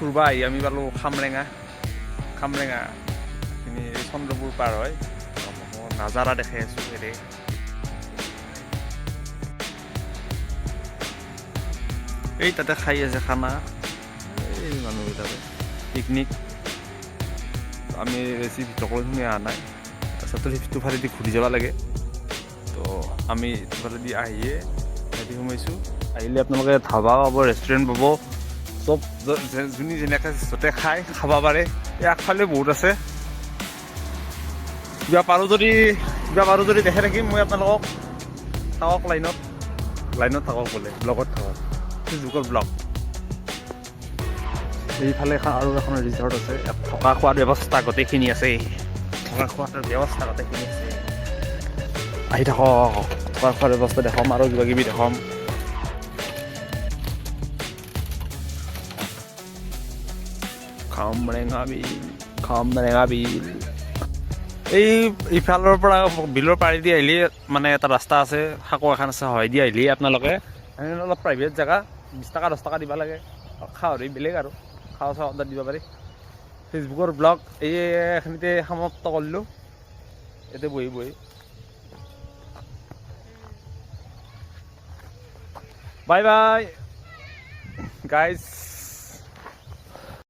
ফুৰবা আহি আমি পালোঁ খামৰেঙা এইখিনি চন্দ্ৰপুৰ পাৰ হয় নাজাৰা দেখাই আছোঁ হেৰি এই তাতে খাই আছে খানা এই মানুহবিলাকে পিকনিক আমি বেছি ভিতৰলৈ সোমাই অহা নাই তাৰপিছত সিটো ফালেদি ঘূৰি যাব লাগে তো আমি ইটো ফালেদি আহিয়ে হেৰি সোমাইছোঁ আহিলে আপোনালোকে ধাবা পাব ৰেষ্টুৰেণ্ট পাব চব যোনে যেনেকৈ য'তে খাব পাৰে এই আগফালে বহুত আছে কিবা পাৰোঁ যদি দেখাই থাকিম মই আপোনালোকক থাকক লাইনত থাকক বোলে ব্লগত থাকক ফেচবুকৰ ব্লগ এইফালে আৰু এখন ৰিজৰ্ট আছে ইয়াত থকা খোৱাৰ ব্যৱস্থা গোটেইখিনি আছে আহি থাকক থকা খোৱাৰ ব্যৱস্থা দেখাম আৰু কিবা কিবি দেখাম খামৰেঙা বিল এই ইফালৰ পৰা বিলৰ পাৰি দি আহিলে মানে এটা ৰাস্তা আছে সাঁকো এখন আছে হয় দি আহিলে আপোনালোকে অলপ প্ৰাইভেট জেগা 20 টকা 10 টকা দিব লাগে খাওঁৰি বেলেগ আৰু খাওঁ অৰ্ডাৰ দিব পাৰি ফেচবুকৰ ব্লগ এইখিনিতে সমাপ্ত কৰিলোঁ ইয়াতে বহি বাই গাইজ